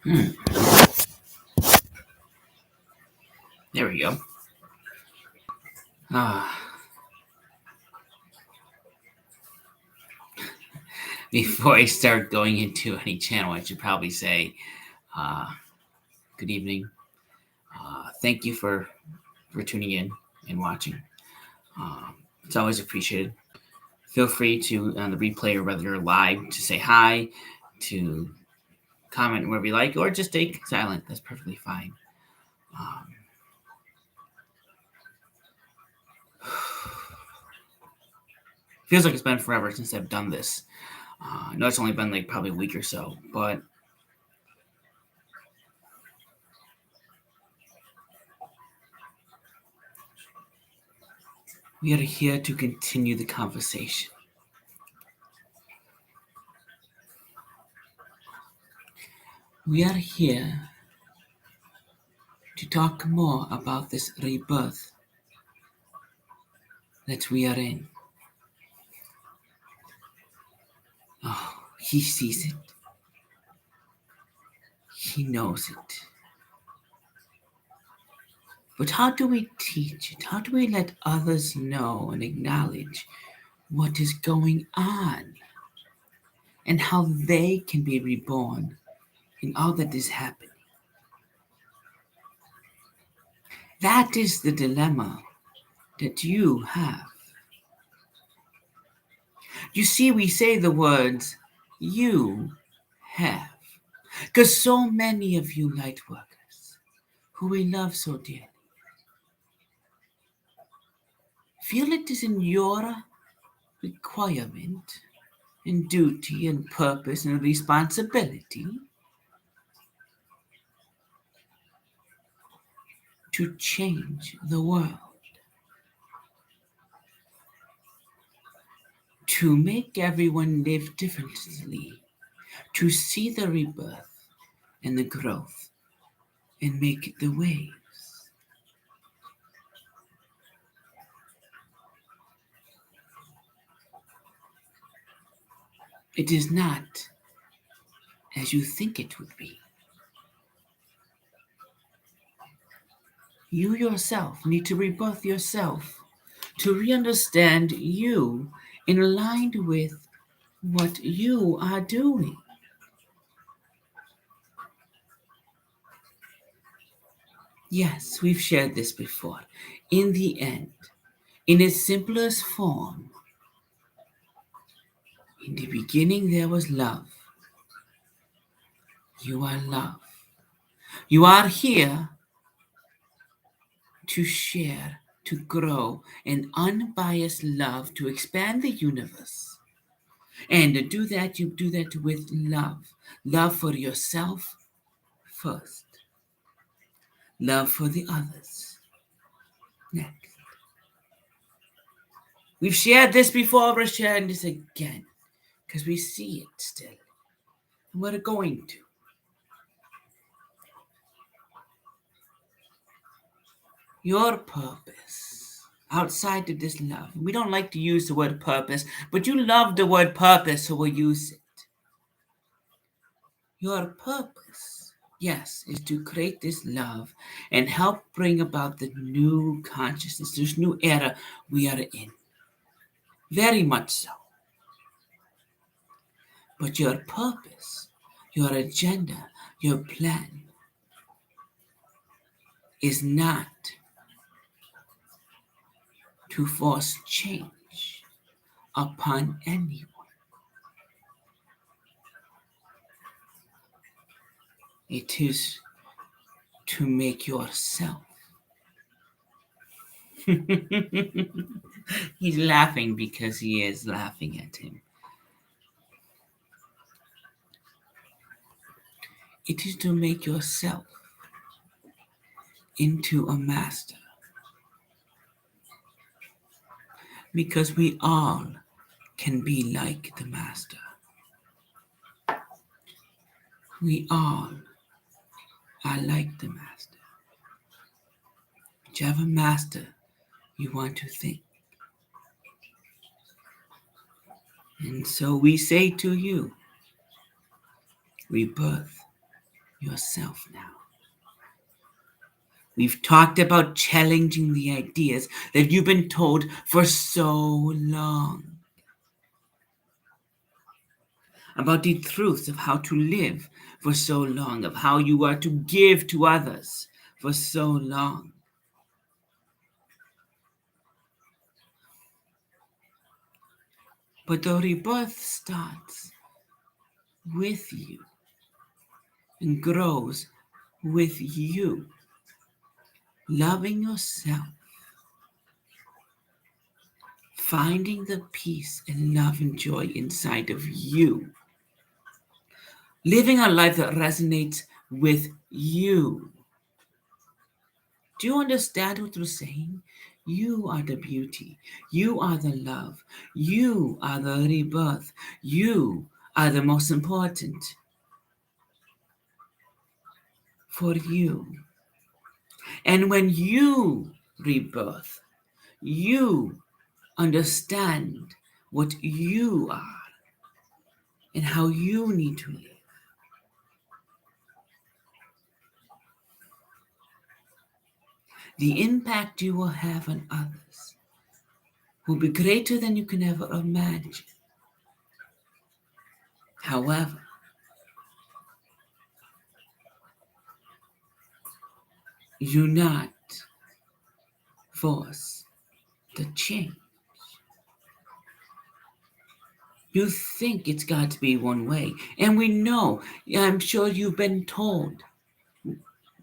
There we go. Ah, before I start going into any channel, I should probably say uh, good evening. Thank you for tuning in and watching. It's always appreciated. Feel free to, on the replay or whether you're live, to say hi, to comment wherever you like, or just stay silent. That's perfectly fine. Um, feels like it's been forever since I've done this. I know it's only been like probably a week or so, but we are here to continue the conversation. We are here to talk more about this rebirth that we are in. Oh, he sees it. He knows it. But how do we teach it? How do we let others know and acknowledge what is going on and how they can be reborn in all that is happening? That is the dilemma that you have. You see, we say the words, you have, because so many of you light workers, who we love so dearly, feel it is in your requirement and duty and purpose and responsibility to change the world, to make everyone live differently, to see the rebirth and the growth and make the waves. It is not as you think it would be. You yourself need to rebirth yourself to re-understand you in aligned with what you are doing. Yes, we've shared this before. In the end, in its simplest form, in the beginning there was love. You are love. You are here to share, to grow an unbiased love, to expand the universe. And to do that, you do that with love. Love for yourself first. Love for the others next. We've shared this before, we're sharing this again. Because we see it still. And we're going to. Your purpose outside of this love. We don't like to use the word purpose, but you love the word purpose, so we'll use it. Your purpose, yes, is to create this love and help bring about the new consciousness, this new era we are in. Very much so. But your purpose, your agenda, your plan is not to force change upon anyone. It is to make yourself. He's laughing because he is laughing at him. It is to make yourself into a master. Because we all can be like the master. We all are like the master. Whichever master you want to think. And so we say to you, rebirth yourself now. We've talked about challenging the ideas that you've been told for so long, about the truths of how to live for so long, of how you are to give to others for so long. But the rebirth starts with you and grows with you, loving yourself, finding the peace and love and joy inside of you, living a life that resonates with you. Do you understand what we're saying? You are the beauty. You are the love. You are the rebirth. You are the most important for you. And when you rebirth, you understand what you are and how you need to live. The impact you will have on others will be greater than you can ever imagine. However, you not force the change. You think it's got to be one way. And we know, I'm sure you've been told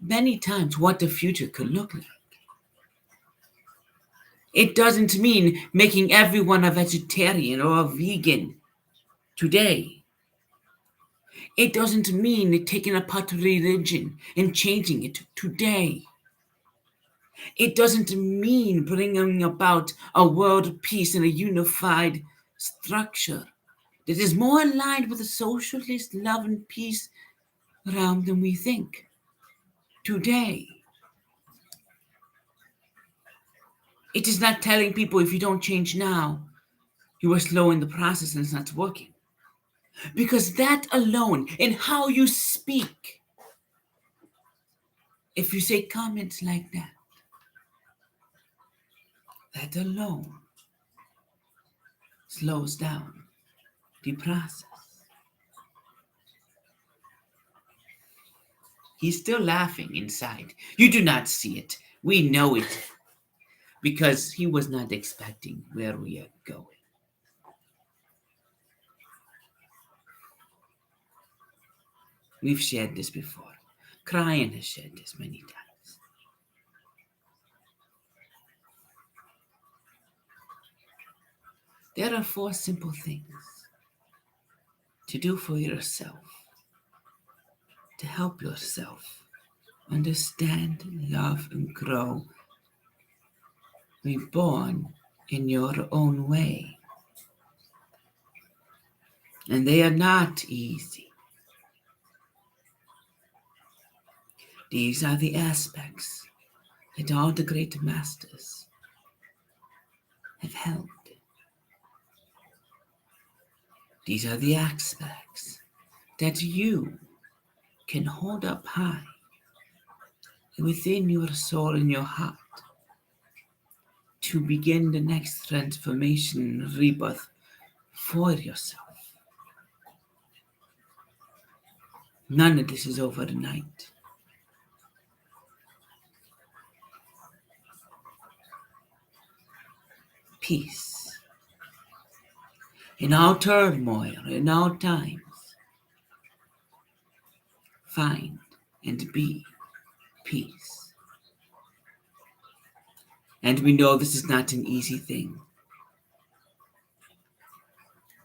many times what the future could look like. It doesn't mean making everyone a vegetarian or a vegan today. It doesn't mean taking apart religion and changing it today. It doesn't mean bringing about a world peace and a unified structure that is more aligned with the socialist love and peace realm than we think today. It is not telling people if you don't change now, you are slowing the process and it's not working. Because that alone, in how you speak, if you say comments like that, that alone slows down the process. He's still laughing inside. You do not see it. We know it. Because he was not expecting where we are going. We've shared this before. Brian has shared this many times. There are 4 simple things to do for yourself, to help yourself understand, love, and grow, reborn in your own way. And they are not easy. These are the aspects that all the great masters have held. These are the aspects that you can hold up high within your soul and your heart to begin the next transformation and rebirth for yourself. None of this is overnight. Peace. In our turmoil, in our times, find and be peace. And we know this is not an easy thing,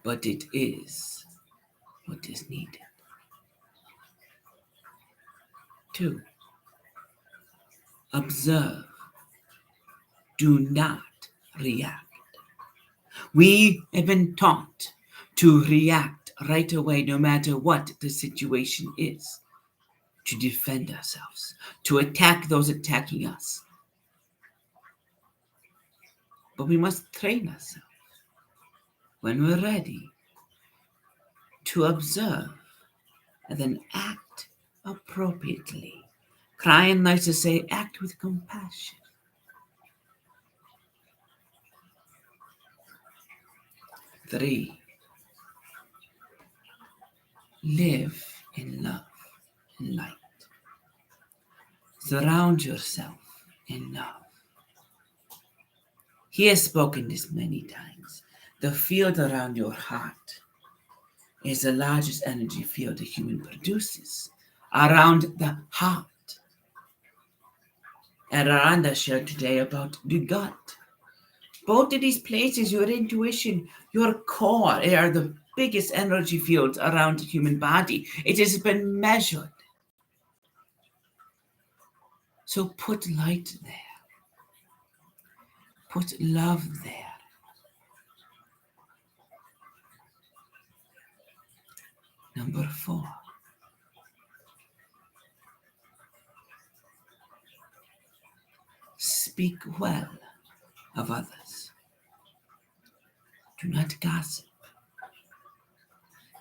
but it is what is needed. 2, observe. Do not react. We have been taught to react right away, no matter what the situation is, to defend ourselves, to attack those attacking us. But we must train ourselves when we're ready to observe and then act appropriately. Crying likes to say, act with compassion. 3. Live in love and light. Surround yourself in love. He has spoken this many times. The field around your heart is the largest energy field a human produces. Around the heart. And Aranda shared today about the gut. Both of these places, your intuition, your core, are the biggest energy fields around the human body. It has been measured. So put light there. Put love there. Number 4. Speak well of others. Do not gossip.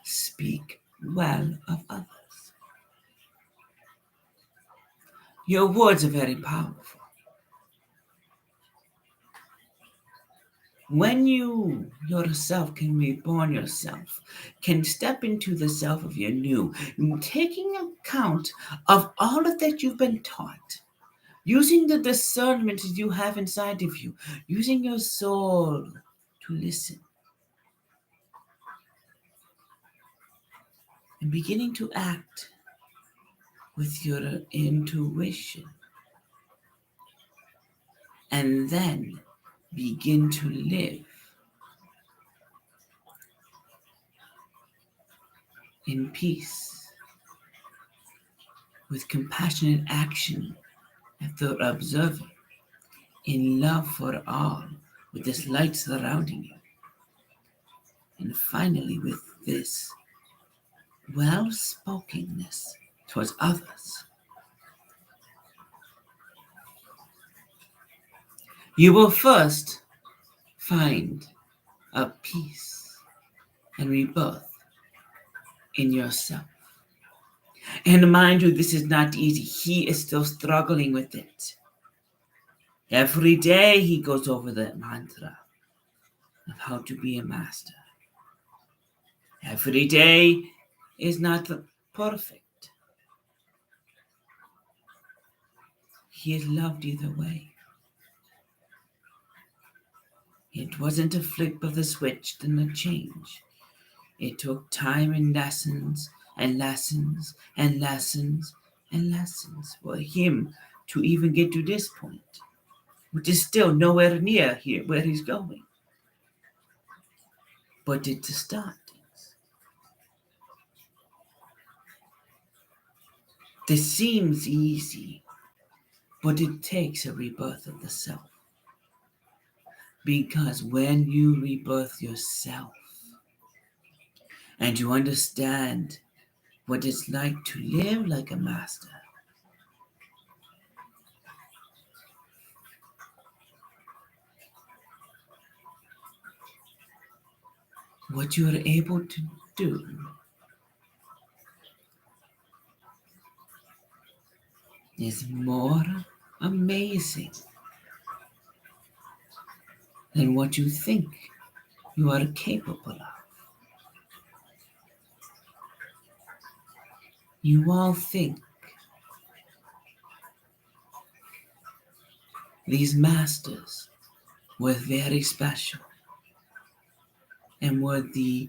Speak well of others. Your words are very powerful. When you yourself can reborn yourself, can step into the self of your new, taking account of all of that you've been taught, using the discernment that you have inside of you, using your soul to listen, and beginning to act with your intuition, and then begin to live in peace with compassionate action after observing, in love for all, with this light surrounding you, and finally with this well-spokenness towards others, you will first find a peace and rebirth in yourself. And mind you, this is not easy. He is still struggling with it. Every day he goes over the mantra of how to be a master. Every day is not perfect. He is loved either way. It wasn't a flip of the switch and a change. It took time and lessons and lessons and lessons and lessons for him to even get to this point, which is still nowhere near here where he's going. But it's a start. This seems easy, but it takes a rebirth of the self. Because when you rebirth yourself and you understand what it's like to live like a master, what you are able to do is more amazing than what you think you are capable of. You all think these masters were very special and were the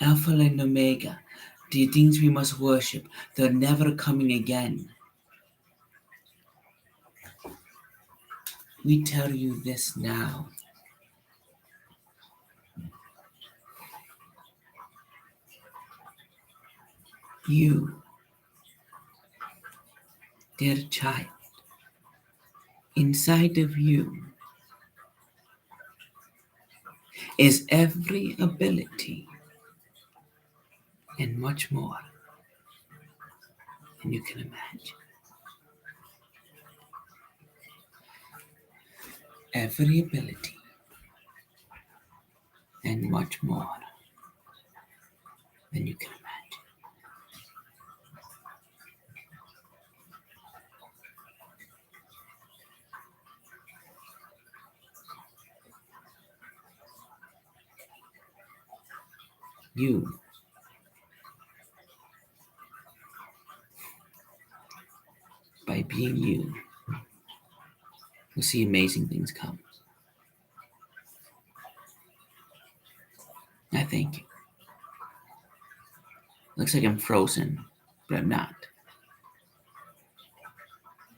Alpha and Omega, the things we must worship. They're never coming again. We tell you this now. You, dear child, inside of you is every ability and much more than you can imagine. Every ability and much more than you can imagine. You. By being you, you'll see amazing things come. I thank you. Looks like I'm frozen, but I'm not.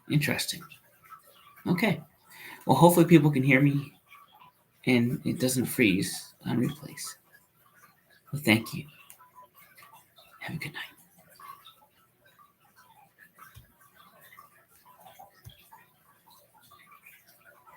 Interesting. Okay. Well, hopefully people can hear me and it doesn't freeze on replays. Well, thank you. Have a good night.